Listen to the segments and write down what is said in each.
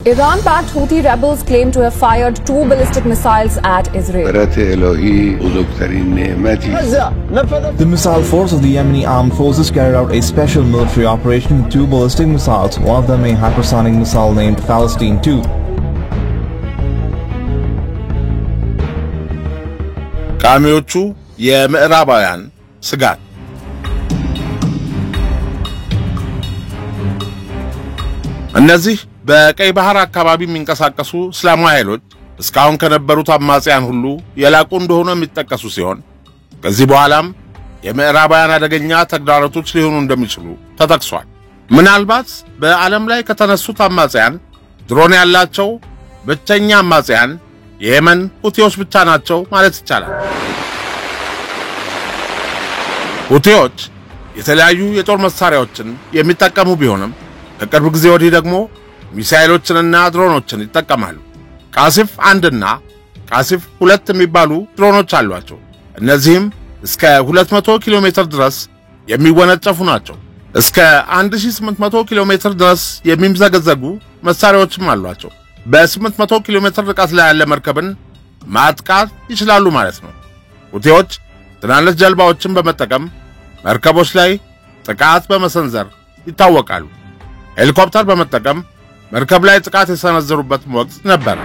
Iran-backed Houthi rebels claim to have fired 2 ballistic missiles at Israel. The missile force of the Yemeni armed forces carried out a special military operation with 2 ballistic missiles, one of them a hypersonic missile named Palestine 2. ቃሚዎቹ የምዕራባውያን ስጋት እነዚህ በቀይ ባህር አካባቢ የሚንቀሳቀሱ እስላማዊ ኃይሎች እስካሁን ከነበሩት አማጽያን ሁሉ የላቁ እንደሆኑ የሚጠቀሱ ሲሆን ከዚህ በኋላም የምዕራባውያን አደገኛ ተግዳሮቶች ሊሆኑ እንደሚችሉ ተጠቅሷል። ምናልባት በዓለም ላይ ከተነሱት አማጽያን ድሮን ያላቸው ብቸኛ አማጽያን የየመን ሁቲዎች ብቻ ናቸው ማለት ይቻላል። ሁቲዎች የተለያዩ የጦር መሳሪያዎችን የሚጠቀሙ ቢሆንም ከቅርብ ጊዜ ወዲህ ደግሞ ሚሳኤሎችንና ድሮኖችን ይጠቀማሉ። ቃሲፍ 1 እና ቃሲፍ 2 የሚባሉ ድሮኖች አሏቸው። እነዚህም እስከ 200 ኪሎ ሜትር ድረስ የሚወነጨፉ ናቸው። እስከ 1800 ኪሎ ሜትር ድረስ የሚምዘገዘጉ መሳሪያዎችም አሏቸው። በ800 ኪሎ ሜትር ርቀት ላይ ያለ መርከብን ማጥቃት ይችላሉ ማለት ነው። ሁቲዎች ትናንሽ ጀልባዎችን በመጠቀም መርከቦች ላይ ጥቃት በመሰንዘር ይታወቃሉ። ሄሊኮፕተር በመጠቀም መርከብ ላይ ጥቃት የሰነዘሩበት ወቅት ነበር።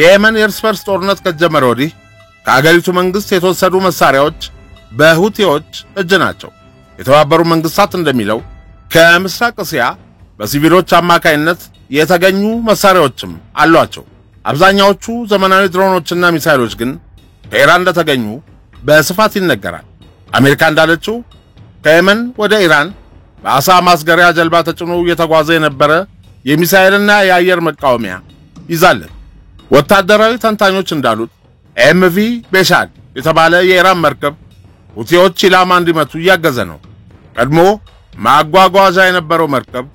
የየመን የእርስ በርስ ጦርነት ከጀመረ ወዲህ ከአገሪቱ መንግስት የተወሰዱ መሳሪያዎች በሁቲዎች እጅ ናቸው። የተባበሩት መንግስታት እንደሚለው ከምስራቅ እስያ በሲቪሎች አማካይነት የተገኙ መሳሪያዎችም አሏቸው። አብዛኛዎቹ ዘመናዊ ድሮኖችና ሚሳኤሎች ግን ከኢራን እንደተገኙ በስፋት ይነገራል። አሜሪካ እንዳለችው ከየመን ወደ ኢራን በአሳ ማስገሪያ ጀልባ ተጭኖ እየተጓዘ የነበረ የሚሳኤልና የአየር መቃወሚያ ይዛለች። ወታደራዊ ተንታኞች እንዳሉት ኤምቪ ቤሻድ የተባለ የኢራን መርከብ ሁቲዎች ኢላማ እንዲመቱ እያገዘ ነው። ቀድሞ ማጓጓዣ የነበረው መርከብ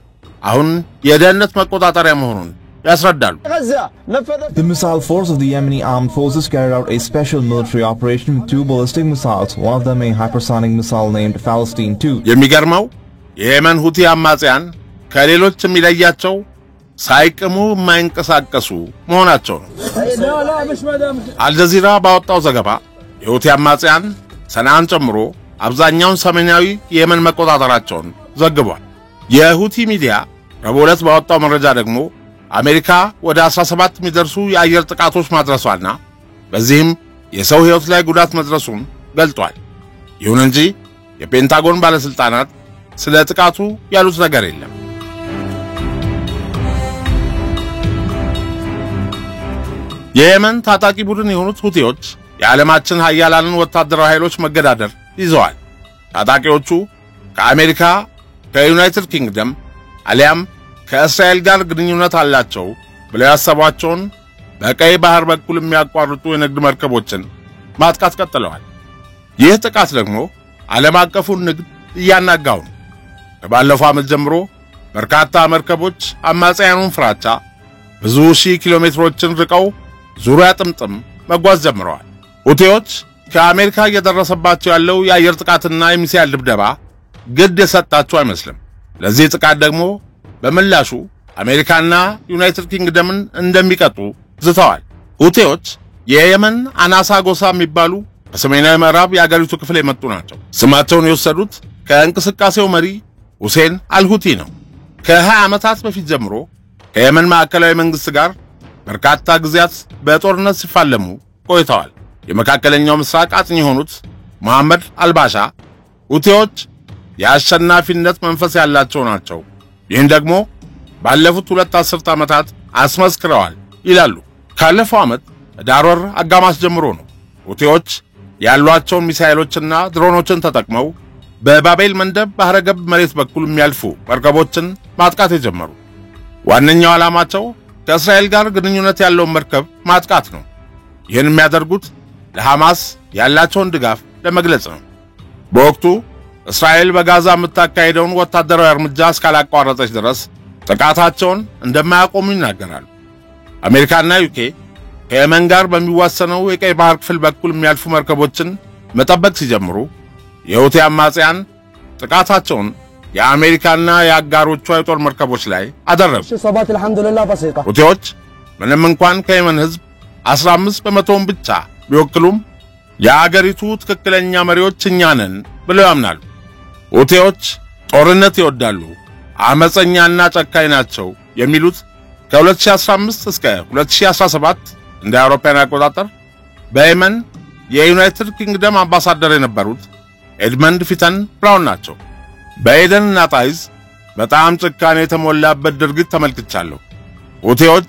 አሁን የደህንነት መቆጣጠሪያ መሆኑን ያስረዳሉ። The missile force of the Yemeni armed forces carried out a special military operation with 2 ballistic missiles, one of them a hypersonic missile named Palestine 2. የሚገርመው የየመን ሁቲ አማጽያን ከሌሎች የሚለያቸው ሳይቅሙ የማይንቀሳቀሱ መሆናቸው ነው። አልጀዚራ ባወጣው ዘገባ የሁቲ አማጽያን ሰናን ጨምሮ አብዛኛውን ሰሜናዊ የየመን መቆጣጠራቸውን ዘግቧል። የሁቲ ሚዲያ ረቡዕ ዕለት ባወጣው መረጃ ደግሞ አሜሪካ ወደ 17 የሚደርሱ የአየር ጥቃቶች ማድረሷና በዚህም የሰው ሕይወት ላይ ጉዳት መድረሱን ገልጧል። ይሁን እንጂ የፔንታጎን ባለስልጣናት ስለ ጥቃቱ ያሉት ነገር የለም። የየመን ታጣቂ ቡድን የሆኑት ሁቲዎች የዓለማችን ኃያላንን ወታደራዊ ኃይሎች መገዳደር ይዘዋል። ታጣቂዎቹ ከአሜሪካ፣ ከዩናይትድ ኪንግደም አሊያም ከእስራኤል ጋር ግንኙነት አላቸው ብለው ያሰቧቸውን በቀይ ባህር በኩል የሚያቋርጡ የንግድ መርከቦችን ማጥቃት ቀጥለዋል። ይህ ጥቃት ደግሞ ዓለም አቀፉን ንግድ እያናጋው ነው። ከባለፈው ዓመት ጀምሮ በርካታ መርከቦች አማጽያኑን ፍራቻ ብዙ ሺህ ኪሎ ሜትሮችን ርቀው ዙሪያ ጥምጥም መጓዝ ጀምረዋል። ሁቲዎች ከአሜሪካ እየደረሰባቸው ያለው የአየር ጥቃትና የሚሳኤል ድብደባ ግድ የሰጣቸው አይመስልም። ለዚህ ጥቃት ደግሞ በመላሹ አሜሪካና ዩናይትድ ኪንግደምን እንደሚቀጡ ዝተዋል። ሁቲዎች የየመን አናሳ ጎሳ የሚባሉ ከሰሜናዊ ምዕራብ የአገሪቱ ክፍል የመጡ ናቸው። ስማቸውን የወሰዱት ከእንቅስቃሴው መሪ ሁሴን አልሁቲ ነው። ከ20 ዓመታት በፊት ጀምሮ ከየመን ማዕከላዊ መንግስት ጋር በርካታ ጊዜያት በጦርነት ሲፋለሙ ቆይተዋል። የመካከለኛው ምስራቅ አጥኚ የሆኑት መሐመድ አልባሻ ሁቲዎች የአሸናፊነት መንፈስ ያላቸው ናቸው፣ ይህን ደግሞ ባለፉት 2 አስርት ዓመታት አስመስክረዋል ይላሉ። ካለፈው ዓመት ዳር ወር አጋማሽ ጀምሮ ነው ሁቲዎች ያሏቸውን ሚሳኤሎችና ድሮኖችን ተጠቅመው በባቤል መንደብ ባህረ ገብ መሬት በኩል የሚያልፉ መርከቦችን ማጥቃት የጀመሩ። ዋነኛው ዓላማቸው ከእስራኤል ጋር ግንኙነት ያለውን መርከብ ማጥቃት ነው። ይህን የሚያደርጉት ለሐማስ ያላቸውን ድጋፍ ለመግለጽ ነው። በወቅቱ እስራኤል በጋዛ የምታካሄደውን ወታደራዊ እርምጃ እስካላቋረጠች ድረስ ጥቃታቸውን እንደማያቆሙ ይናገራሉ። አሜሪካና ዩኬ ከየመን ጋር በሚዋሰነው የቀይ ባህር ክፍል በኩል የሚያልፉ መርከቦችን መጠበቅ ሲጀምሩ የሁቲ አማጽያን ጥቃታቸውን የአሜሪካና የአጋሮቿ የጦር መርከቦች ላይ አደረጉ። صبات الحمد لله بسيطة ሁቲዎች ምንም እንኳን ከየመን ህዝብ 15% ብቻ ቢወክሉም የአገሪቱ ትክክለኛ መሪዎች እኛ ነን ብለው ያምናሉ። ሁቲዎች ጦርነት ይወዳሉ፣ አመፀኛና ጨካኝ ናቸው የሚሉት ከ2015 እስከ 2017 እንደ አውሮፓውያን አቆጣጠር በየመን የዩናይትድ ኪንግደም አምባሳደር የነበሩት ኤድመንድ ፊተን ብራውን ናቸው። በኤደንና ጣይዝ በጣም ጭካኔ የተሞላበት ድርጊት ተመልክቻለሁ። ሁቲዎች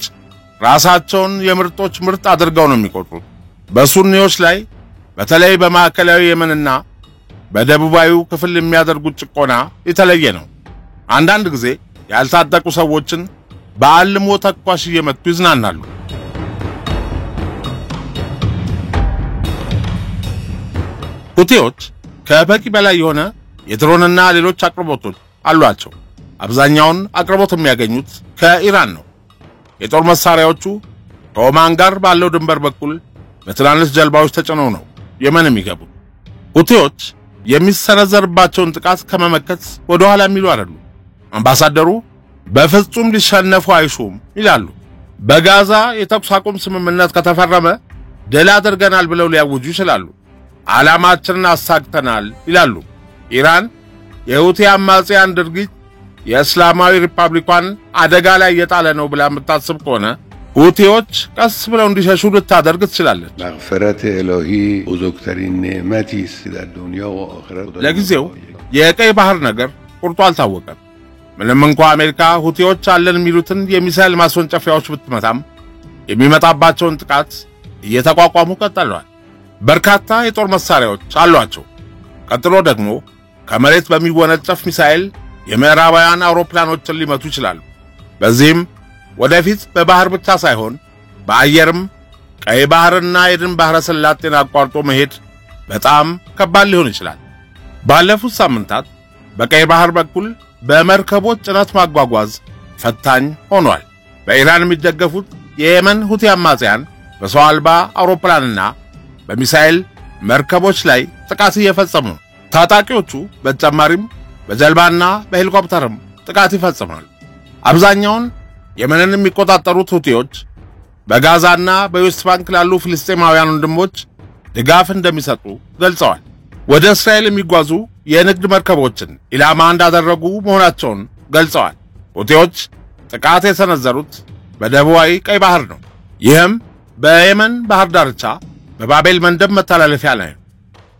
ራሳቸውን የምርጦች ምርጥ አድርገው ነው የሚቆጥሩት። በሱኒዎች ላይ በተለይ በማዕከላዊ የመንና በደቡባዊው ክፍል የሚያደርጉት ጭቆና የተለየ ነው። አንዳንድ ጊዜ ያልታጠቁ ሰዎችን በአልሞ ተኳሽ እየመቱ ይዝናናሉ። ሁቲዎች ከበቂ በላይ የሆነ የድሮንና ሌሎች አቅርቦቶች አሏቸው። አብዛኛውን አቅርቦት የሚያገኙት ከኢራን ነው። የጦር መሳሪያዎቹ ከኦማን ጋር ባለው ድንበር በኩል በትናንሽ ጀልባዎች ተጭነው ነው የመን የሚገቡት። ሁቲዎች የሚሰነዘርባቸውን ጥቃት ከመመከት ወደ ኋላ የሚሉ አይደሉም። አምባሳደሩ በፍጹም ሊሸነፉ አይሹም ይላሉ። በጋዛ የተኩስ አቁም ስምምነት ከተፈረመ ድል አድርገናል ብለው ሊያውጁ ይችላሉ። ዓላማችንን አሳክተናል ይላሉ። ኢራን የሁቲ አማጽያን ድርጊት የእስላማዊ ሪፐብሊኳን አደጋ ላይ የጣለ ነው ብላ የምታስብ ከሆነ ሁቲዎች ቀስ ብለው እንዲሸሹ ልታደርግ ትችላለች። مغفرت الهی بزرگترین نعمتی است در دنیا و آخرت ለጊዜው የቀይ ባህር ነገር ቁርጡ አልታወቀም። ምንም እንኳን አሜሪካ ሁቲዎች አለን የሚሉትን የሚሳኤል ማስወንጨፊያዎች ብትመታም የሚመጣባቸውን ጥቃት እየተቋቋሙ ቀጥለዋል። በርካታ የጦር መሳሪያዎች አሏቸው። ቀጥሎ ደግሞ ከመሬት በሚወነጨፍ ሚሳኤል የምዕራባውያን አውሮፕላኖችን ሊመቱ ይችላሉ። በዚህም ወደፊት በባህር ብቻ ሳይሆን በአየርም ቀይ ባህርና የኤደን ባህረ ሰላጤን አቋርጦ መሄድ በጣም ከባድ ሊሆን ይችላል። ባለፉት ሳምንታት በቀይ ባህር በኩል በመርከቦች ጭነት ማጓጓዝ ፈታኝ ሆኗል። በኢራን የሚደገፉት የየመን ሁቲ አማጽያን በሰው አልባ አውሮፕላንና በሚሳኤል መርከቦች ላይ ጥቃት እየፈጸሙ ነው። ታጣቂዎቹ በተጨማሪም በጀልባና በሄሊኮፕተርም ጥቃት ይፈጽማሉ። አብዛኛውን የመንን የሚቆጣጠሩት ሁቲዎች በጋዛና በዌስት ባንክ ላሉ ፍልስጤማውያን ወንድሞች ድጋፍ እንደሚሰጡ ገልጸዋል። ወደ እስራኤል የሚጓዙ የንግድ መርከቦችን ኢላማ እንዳደረጉ መሆናቸውን ገልጸዋል። ሁቲዎች ጥቃት የሰነዘሩት በደቡባዊ ቀይ ባህር ነው። ይህም በየመን ባህር ዳርቻ በባቤል መንደብ መተላለፊያ ላይ ነው።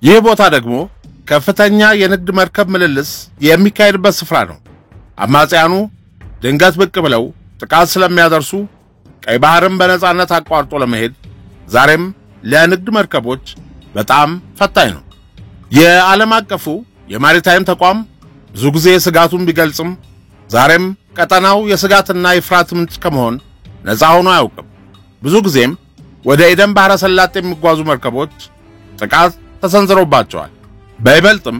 ይህ ቦታ ደግሞ ከፍተኛ የንግድ መርከብ ምልልስ የሚካሄድበት ስፍራ ነው። አማጽያኑ ድንገት ብቅ ብለው ጥቃት ስለሚያደርሱ ቀይ ባህርን በነጻነት አቋርጦ ለመሄድ ዛሬም ለንግድ መርከቦች በጣም ፈታኝ ነው። የዓለም አቀፉ የማሪታይም ተቋም ብዙ ጊዜ ስጋቱን ቢገልጽም ዛሬም ቀጠናው የስጋትና የፍርሃት ምንጭ ከመሆን ነፃ ሆኖ አያውቅም። ብዙ ጊዜም ወደ ኤደን ባህረ ሰላጤ የሚጓዙ መርከቦች ጥቃት ተሰንዝሮባቸዋል። በይበልጥም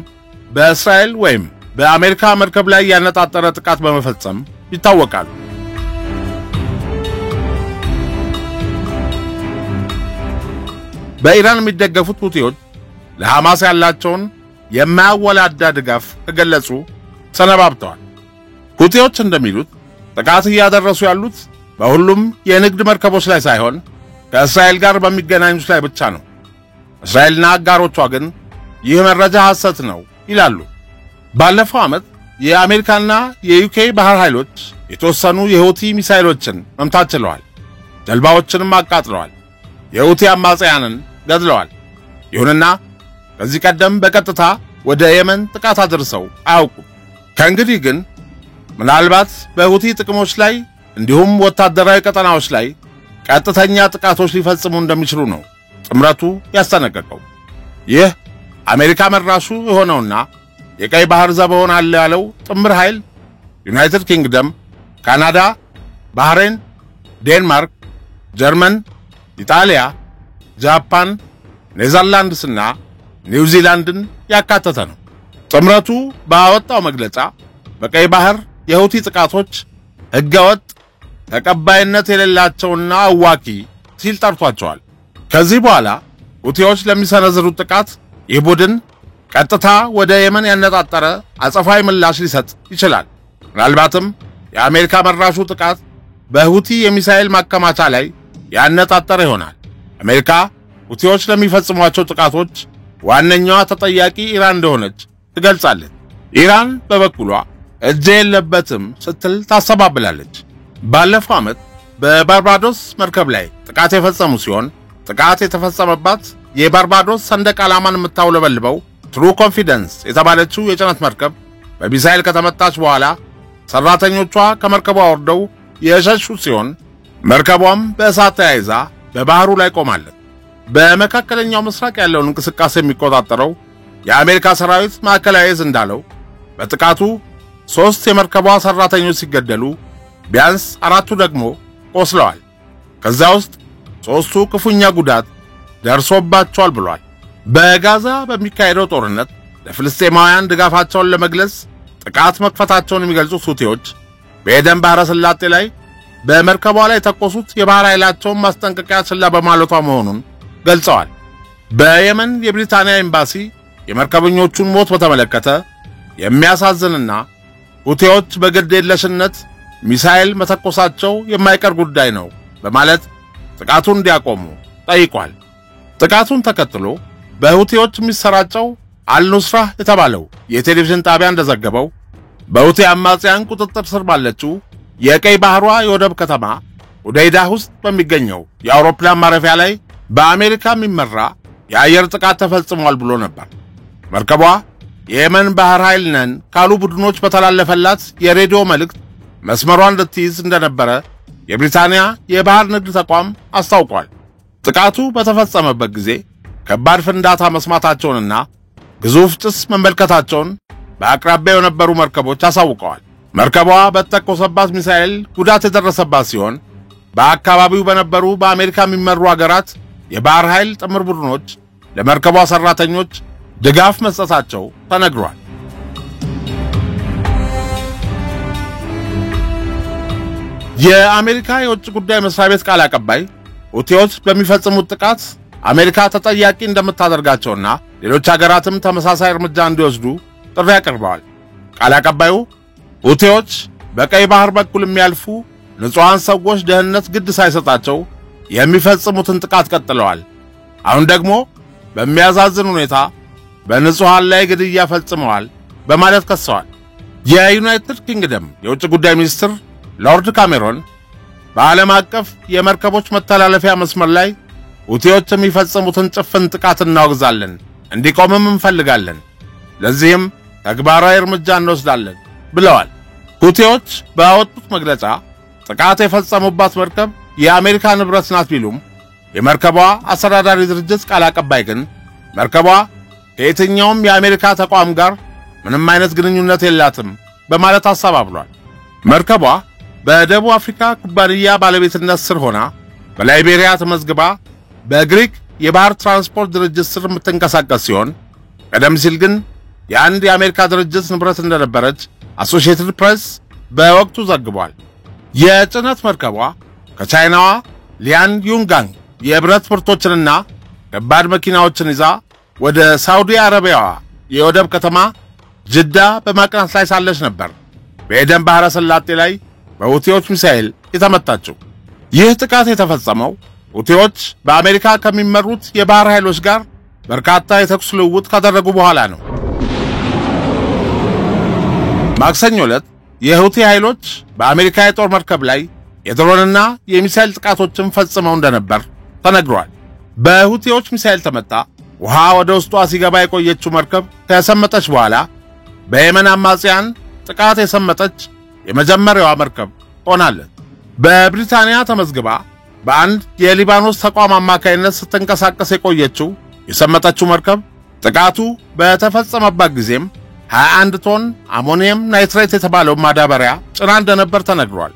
በእስራኤል ወይም በአሜሪካ መርከብ ላይ ያነጣጠረ ጥቃት በመፈጸም ይታወቃሉ። በኢራን የሚደገፉት ሁቲዎች ለሐማስ ያላቸውን የማያወላዳ ድጋፍ ከገለጹ ሰነባብተዋል። ሁቲዎች እንደሚሉት ጥቃት እያደረሱ ያሉት በሁሉም የንግድ መርከቦች ላይ ሳይሆን ከእስራኤል ጋር በሚገናኙት ላይ ብቻ ነው። እስራኤልና አጋሮቿ ግን ይህ መረጃ ሐሰት ነው ይላሉ። ባለፈው ዓመት የአሜሪካና የዩኬ ባህር ኃይሎች የተወሰኑ የሁቲ ሚሳኤሎችን መምታት ችለዋል። ጀልባዎችንም አቃጥለዋል። የሁቲ አማጽያንን ገድለዋል። ይሁንና ከዚህ ቀደም በቀጥታ ወደ የመን ጥቃት አድርሰው አያውቁም። ከእንግዲህ ግን ምናልባት በሁቲ ጥቅሞች ላይ እንዲሁም ወታደራዊ ቀጠናዎች ላይ ቀጥተኛ ጥቃቶች ሊፈጽሙ እንደሚችሉ ነው ጥምረቱ ያስጠነቀቀው። ይህ አሜሪካ መራሹ የሆነውና የቀይ ባህር ዘብ ሆናል ያለው ጥምር ኃይል ዩናይትድ ኪንግደም፣ ካናዳ፣ ባህሬን፣ ዴንማርክ፣ ጀርመን፣ ኢጣሊያ፣ ጃፓን፣ ኔዘርላንድስና ኒውዚላንድን ያካተተ ነው። ጥምረቱ ባወጣው መግለጫ በቀይ ባህር የሁቲ ጥቃቶች ሕገወጥ፣ ተቀባይነት የሌላቸውና አዋኪ ሲል ጠርቷቸዋል። ከዚህ በኋላ ሁቲዎች ለሚሰነዝሩት ጥቃት ይህ ቡድን ቀጥታ ወደ የመን ያነጣጠረ አጸፋዊ ምላሽ ሊሰጥ ይችላል። ምናልባትም የአሜሪካ መራሹ ጥቃት በሁቲ የሚሳኤል ማከማቻ ላይ ያነጣጠረ ይሆናል። አሜሪካ ሁቲዎች ለሚፈጽሟቸው ጥቃቶች ዋነኛዋ ተጠያቂ ኢራን እንደሆነች ትገልጻለች። ኢራን በበኩሏ እጅ የለበትም ስትል ታስተባብላለች። ባለፈው ዓመት በባርባዶስ መርከብ ላይ ጥቃት የፈጸሙ ሲሆን ጥቃት የተፈጸመባት የባርባዶስ ሰንደቅ ዓላማን የምታውለበልበው ትሩ ኮንፊደንስ የተባለችው የጭነት መርከብ በሚሳኤል ከተመታች በኋላ ሰራተኞቿ ከመርከቧ ወርደው የሸሹ ሲሆን መርከቧም በእሳት ተያይዛ በባህሩ ላይ ቆማለች። በመካከለኛው ምስራቅ ያለውን እንቅስቃሴ የሚቆጣጠረው የአሜሪካ ሰራዊት ማዕከላዊ ዕዝ እንዳለው በጥቃቱ 3 የመርከቧ ሰራተኞች ሲገደሉ ቢያንስ 4ቱ ደግሞ ቆስለዋል። ከዛ ውስጥ 3ቱ ክፉኛ ጉዳት ደርሶባቸዋል ብሏል። በጋዛ በሚካሄደው ጦርነት ለፍልስጤማውያን ድጋፋቸውን ለመግለጽ ጥቃት መክፈታቸውን የሚገልጹት ሁቲዎች በኤደን ባህረ ሰላጤ ላይ በመርከቧ ላይ ተቆሱት የባህር ኃይላቸውን ማስጠንቀቂያ ችላ በማለቷ መሆኑን ገልጸዋል። በየመን የብሪታንያ ኤምባሲ የመርከበኞቹን ሞት በተመለከተ የሚያሳዝንና ሁቲዎች በግድ የለሽነት ሚሳኤል መተኮሳቸው የማይቀር ጉዳይ ነው በማለት ጥቃቱን እንዲያቆሙ ጠይቋል። ጥቃቱን ተከትሎ በሁቲዎች የሚሰራጨው አልኑስራ የተባለው የቴሌቪዥን ጣቢያ እንደዘገበው በሁቲ አማጽያን ቁጥጥር ስር ባለችው የቀይ ባህሯ የወደብ ከተማ ሁዴይዳ ውስጥ በሚገኘው የአውሮፕላን ማረፊያ ላይ በአሜሪካ የሚመራ የአየር ጥቃት ተፈጽሟል ብሎ ነበር። መርከቧ የየመን ባህር ኃይል ነን ካሉ ቡድኖች በተላለፈላት የሬዲዮ መልእክት መስመሯን እንድትይዝ እንደነበረ የብሪታንያ የባህር ንግድ ተቋም አስታውቋል። ጥቃቱ በተፈጸመበት ጊዜ ከባድ ፍንዳታ መስማታቸውንና ግዙፍ ጭስ መመልከታቸውን በአቅራቢያው የነበሩ መርከቦች አሳውቀዋል። መርከቧ በተተኮሰባት ሚሳኤል ጉዳት የደረሰባት ሲሆን በአካባቢው በነበሩ በአሜሪካ የሚመሩ ሀገራት የባህር ኃይል ጥምር ቡድኖች ለመርከቧ ሰራተኞች ድጋፍ መስጠታቸው ተነግሯል። የአሜሪካ የውጭ ጉዳይ መስሪያ ቤት ቃል አቀባይ ሁቲዎች በሚፈጽሙት ጥቃት አሜሪካ ተጠያቂ እንደምታደርጋቸውና ሌሎች ሀገራትም ተመሳሳይ እርምጃ እንዲወስዱ ጥሪ አቅርበዋል። ቃል አቀባዩ ሁቲዎች በቀይ ባህር በኩል የሚያልፉ ንጹሃን ሰዎች ደህንነት ግድ ሳይሰጣቸው የሚፈጽሙትን ጥቃት ቀጥለዋል። አሁን ደግሞ በሚያሳዝን ሁኔታ በንጹሃን ላይ ግድያ ፈጽመዋል በማለት ከሰዋል። የዩናይትድ ኪንግደም የውጭ ጉዳይ ሚኒስትር ሎርድ ካሜሮን በዓለም አቀፍ የመርከቦች መተላለፊያ መስመር ላይ ሁቲዎች የሚፈጽሙትን ጭፍን ጥቃት እናወግዛለን፣ እንዲቆምም እንፈልጋለን፣ ለዚህም ተግባራዊ እርምጃ እንወስዳለን ብለዋል። ሁቲዎች ባወጡት መግለጫ ጥቃት የፈጸሙባት መርከብ የአሜሪካ ንብረት ናት ቢሉም የመርከቧ አስተዳዳሪ ድርጅት ቃል አቀባይ ግን መርከቧ ከየትኛውም የአሜሪካ ተቋም ጋር ምንም አይነት ግንኙነት የላትም በማለት አስተባብሏል። መርከቧ በደቡብ አፍሪካ ኩባንያ ባለቤትነት ስር ሆና በላይቤሪያ ተመዝግባ በግሪክ የባህር ትራንስፖርት ድርጅት ስር የምትንቀሳቀስ ሲሆን ቀደም ሲል ግን የአንድ የአሜሪካ ድርጅት ንብረት እንደነበረች አሶሺየትድ ፕሬስ በወቅቱ ዘግቧል። የጭነት መርከቧ ከቻይናዋ ሊያን ዩንጋንግ የብረት ምርቶችንና ከባድ መኪናዎችን ይዛ ወደ ሳውዲ አረቢያዋ የወደብ ከተማ ጅዳ በማቅናት ላይ ሳለች ነበር በኤደን ባህረ ሰላጤ ላይ በሁቲዎች ሚሳኤል የተመታችው። ይህ ጥቃት የተፈጸመው ሁቲዎች በአሜሪካ ከሚመሩት የባህር ኃይሎች ጋር በርካታ የተኩስ ልውውጥ ካደረጉ በኋላ ነው። ማክሰኞ ዕለት የሁቲ ኃይሎች በአሜሪካ የጦር መርከብ ላይ የድሮንና የሚሳኤል ጥቃቶችን ፈጽመው እንደነበር ተነግሯል። በሁቲዎች ሚሳኤል ተመታ ውሃ ወደ ውስጧ ሲገባ የቆየችው መርከብ ከሰመጠች በኋላ በየመን አማጽያን ጥቃት የሰመጠች የመጀመሪያዋ መርከብ ሆናለች። በብሪታንያ ተመዝግባ በአንድ የሊባኖስ ተቋም አማካይነት ስትንቀሳቀስ የቆየችው የሰመጠችው መርከብ ጥቃቱ በተፈጸመባት ጊዜም 21 ቶን አሞኒየም ናይትሬት የተባለው ማዳበሪያ ጭና እንደነበር ተነግሯል።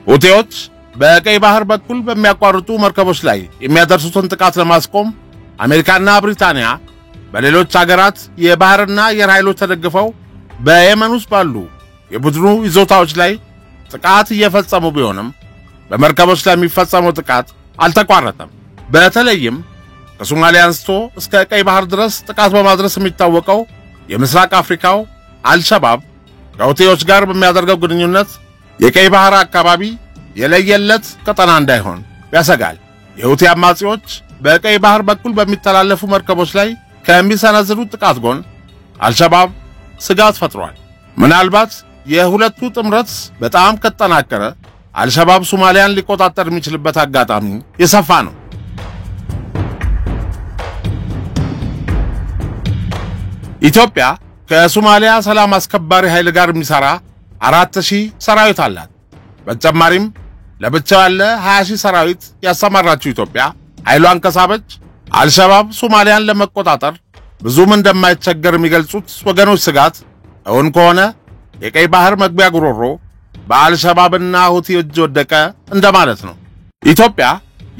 ሁቲዎች በቀይ ባህር በኩል በሚያቋርጡ መርከቦች ላይ የሚያደርሱትን ጥቃት ለማስቆም አሜሪካና ብሪታንያ በሌሎች ሀገራት የባህርና የአየር ኃይሎች ተደግፈው በየመን ውስጥ ባሉ የቡድኑ ይዞታዎች ላይ ጥቃት እየፈጸሙ ቢሆንም በመርከቦች ላይ የሚፈጸመው ጥቃት አልተቋረጠም። በተለይም ከሶማሊያ አንስቶ እስከ ቀይ ባህር ድረስ ጥቃት በማድረስ የሚታወቀው የምስራቅ አፍሪካው አልሸባብ ከሁቲዎች ጋር በሚያደርገው ግንኙነት የቀይ ባህር አካባቢ የለየለት ቀጠና እንዳይሆን ያሰጋል። የሁቲ አማጺዎች በቀይ ባህር በኩል በሚተላለፉ መርከቦች ላይ ከሚሰነዝሩት ጥቃት ጎን አልሸባብ ስጋት ፈጥሯል። ምናልባት የሁለቱ ጥምረት በጣም ከተጠናከረ አልሸባብ ሶማሊያን ሊቆጣጠር የሚችልበት አጋጣሚ የሰፋ ነው። ኢትዮጵያ ከሶማሊያ ሰላም አስከባሪ ኃይል ጋር የሚሰራ 4000 ሰራዊት አላት። በተጨማሪም ለብቻው ያለ 20000 ሰራዊት ያሰማራችው ኢትዮጵያ ኃይሏን ከሳበች አልሸባብ ሶማሊያን ለመቆጣጠር ብዙም እንደማይቸገር የሚገልጹት ወገኖች ስጋት እውን ከሆነ የቀይ ባህር መግቢያ ጉሮሮ በአልሸባብና ሁቲ እጅ ወደቀ እንደማለት ነው። ኢትዮጵያ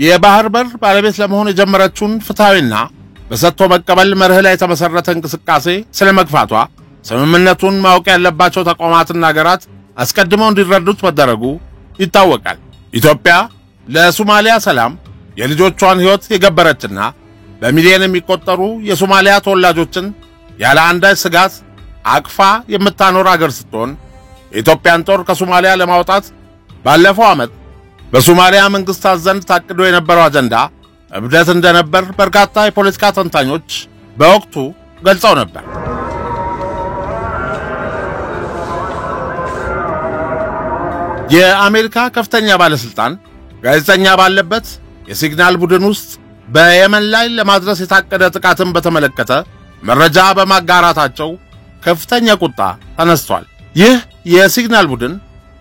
የባህር በር ባለቤት ለመሆን የጀመረችውን ፍትሃዊና በሰጥቶ መቀበል መርህ ላይ የተመሰረተ እንቅስቃሴ ስለመግፋቷ ስምምነቱን ማወቅ ያለባቸው ተቋማትና ሀገራት አስቀድመው እንዲረዱት መደረጉ ይታወቃል። ኢትዮጵያ ለሶማሊያ ሰላም የልጆቿን ሕይወት የገበረችና በሚሊዮን የሚቆጠሩ የሶማሊያ ተወላጆችን ያለ አንዳች ስጋት አቅፋ የምታኖር ሀገር ስትሆን የኢትዮጵያን ጦር ከሶማሊያ ለማውጣት ባለፈው ዓመት በሶማሊያ መንግስታት ዘንድ ታቅዶ የነበረው አጀንዳ እብደት እንደነበር በርካታ የፖለቲካ ተንታኞች በወቅቱ ገልጸው ነበር። የአሜሪካ ከፍተኛ ባለስልጣን ጋዜጠኛ ባለበት የሲግናል ቡድን ውስጥ በየመን ላይ ለማድረስ የታቀደ ጥቃትን በተመለከተ መረጃ በማጋራታቸው ከፍተኛ ቁጣ ተነስቷል። ይህ የሲግናል ቡድን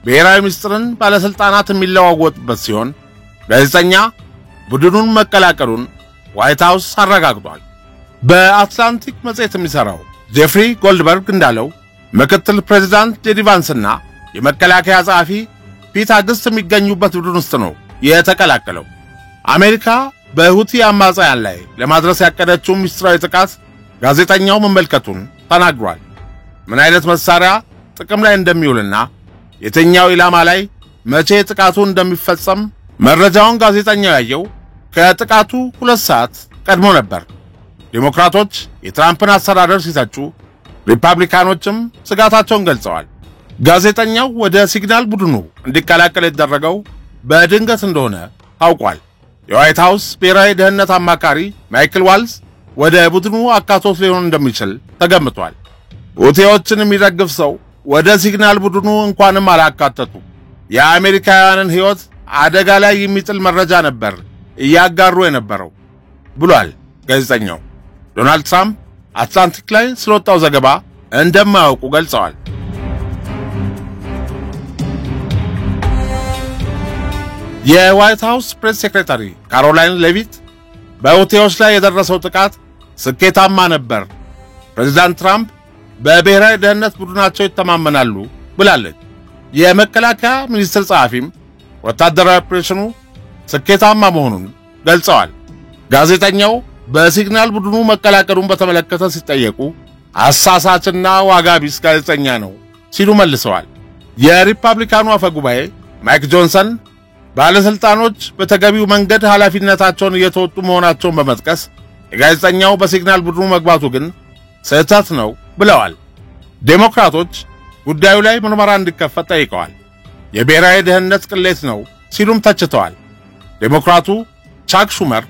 ብሔራዊ ምስጢርን ባለስልጣናት የሚለዋወጡበት ሲሆን ጋዜጠኛ ቡድኑን መቀላቀሉን ዋይት ሃውስ አረጋግጧል። በአትላንቲክ መጽሔት የሚሰራው ጄፍሪ ጎልድበርግ እንዳለው ምክትል ፕሬዝዳንት ጄዲ ቫንስና የመከላከያ ጸሐፊ ፒት አገስት የሚገኙበት ቡድን ውስጥ ነው የተቀላቀለው። አሜሪካ በሁቲ አማጽያን ላይ ለማድረስ ያቀደችው ምስጢራዊ ጥቃት ጋዜጠኛው መመልከቱን ተናግሯል። ምን አይነት መሳሪያ ጥቅም ላይ እንደሚውልና የትኛው ኢላማ ላይ መቼ ጥቃቱ እንደሚፈጸም መረጃውን ጋዜጠኛው ያየው ከጥቃቱ 2 ሰዓት ቀድሞ ነበር። ዲሞክራቶች የትራምፕን አስተዳደር ሲተቹ፣ ሪፐብሊካኖችም ስጋታቸውን ገልጸዋል። ጋዜጠኛው ወደ ሲግናል ቡድኑ እንዲቀላቀል የተደረገው በድንገት እንደሆነ ታውቋል። የዋይት ሃውስ ብሔራዊ ደህንነት አማካሪ ማይክል ዋልዝ ወደ ቡድኑ አካቶት ሊሆን እንደሚችል ተገምቷል። ሁቲዎችን የሚደግፍ ሰው ወደ ሲግናል ቡድኑ እንኳንም አላካተቱ የአሜሪካውያንን ሕይወት አደጋ ላይ የሚጥል መረጃ ነበር እያጋሩ የነበረው ብሏል ጋዜጠኛው። ዶናልድ ትራምፕ አትላንቲክ ላይ ስለወጣው ዘገባ እንደማያውቁ ገልጸዋል። የዋይት ሃውስ ፕሬስ ሴክሬታሪ ካሮላይን ሌቪት በሁቲዎች ላይ የደረሰው ጥቃት ስኬታማ ነበር፣ ፕሬዝዳንት ትራምፕ በብሔራዊ ደህንነት ቡድናቸው ይተማመናሉ ብላለች። የመከላከያ ሚኒስትር ጸሐፊም ወታደራዊ ኦፕሬሽኑ ስኬታማ መሆኑን ገልጸዋል። ጋዜጠኛው በሲግናል ቡድኑ መቀላቀሉን በተመለከተ ሲጠየቁ አሳሳችና ዋጋ ቢስ ጋዜጠኛ ነው ሲሉ መልሰዋል። የሪፐብሊካኑ አፈጉባኤ ማይክ ጆንሰን ባለስልጣኖች በተገቢው መንገድ ኃላፊነታቸውን እየተወጡ መሆናቸውን በመጥቀስ የጋዜጠኛው በሲግናል ቡድኑ መግባቱ ግን ስህተት ነው ብለዋል። ዴሞክራቶች ጉዳዩ ላይ ምርመራ እንዲከፈት ጠይቀዋል። የብሔራዊ ደህንነት ቅሌት ነው ሲሉም ተችተዋል። ዴሞክራቱ ቻክ ሹመር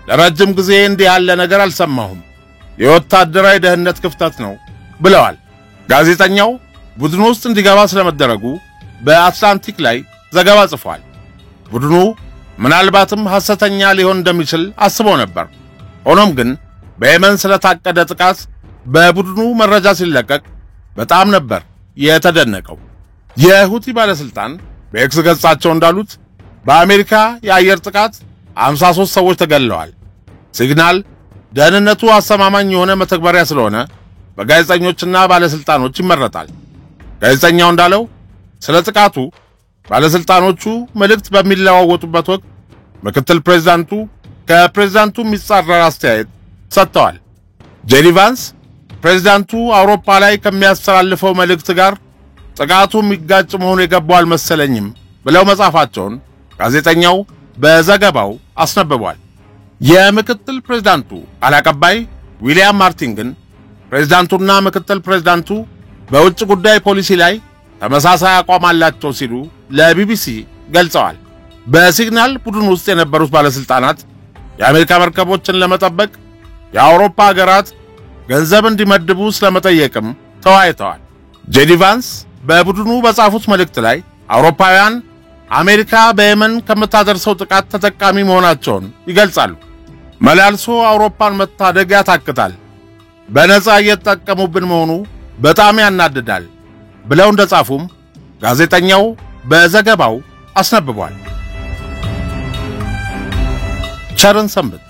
ለረጅም ጊዜ እንዲህ ያለ ነገር አልሰማሁም፣ የወታደራዊ ደህንነት ክፍተት ነው ብለዋል። ጋዜጠኛው ቡድኑ ውስጥ እንዲገባ ስለመደረጉ በአትላንቲክ ላይ ዘገባ ጽፏል። ቡድኑ ምናልባትም ሐሰተኛ ሊሆን እንደሚችል አስቦ ነበር። ሆኖም ግን በየመን ስለታቀደ ጥቃት በቡድኑ መረጃ ሲለቀቅ በጣም ነበር የተደነቀው። የሁቲ ባለስልጣን በኤክስ ገጻቸው እንዳሉት በአሜሪካ የአየር ጥቃት 53 ሰዎች ተገለዋል። ሲግናል ደህንነቱ አስተማማኝ የሆነ መተግበሪያ ስለሆነ በጋዜጠኞችና ባለስልጣኖች ይመረጣል። ጋዜጠኛው እንዳለው ስለ ጥቃቱ ባለስልጣኖቹ መልእክት በሚለዋወጡበት ወቅት ምክትል ፕሬዝዳንቱ ከፕሬዝዳንቱ የሚጻረር አስተያየት ሰጥተዋል። ጄዲ ቫንስ ፕሬዝዳንቱ አውሮፓ ላይ ከሚያስተላልፈው መልእክት ጋር ጥቃቱ የሚጋጭ መሆኑ የገባው አልመሰለኝም ብለው መጻፋቸውን ጋዜጠኛው በዘገባው አስነብቧል። የምክትል ፕሬዝዳንቱ ቃል አቀባይ ዊሊያም ማርቲን ግን ፕሬዝዳንቱና ምክትል ፕሬዝዳንቱ በውጭ ጉዳይ ፖሊሲ ላይ ተመሳሳይ አቋም አላቸው ሲሉ ለቢቢሲ ገልጸዋል። በሲግናል ቡድን ውስጥ የነበሩት ባለስልጣናት የአሜሪካ መርከቦችን ለመጠበቅ የአውሮፓ ሀገራት ገንዘብ እንዲመድቡ ስለመጠየቅም ተወያይተዋል። ጄዲ ቫንስ በቡድኑ በጻፉት መልእክት ላይ አውሮፓውያን አሜሪካ በየመን ከምታደርሰው ጥቃት ተጠቃሚ መሆናቸውን ይገልጻሉ። መላልሶ አውሮፓን መታደግ ያታክታል፣ በነፃ እየተጠቀሙብን መሆኑ በጣም ያናድዳል ብለው እንደጻፉም ጋዜጠኛው በዘገባው አስነብቧል። ቸርን ሰንብት።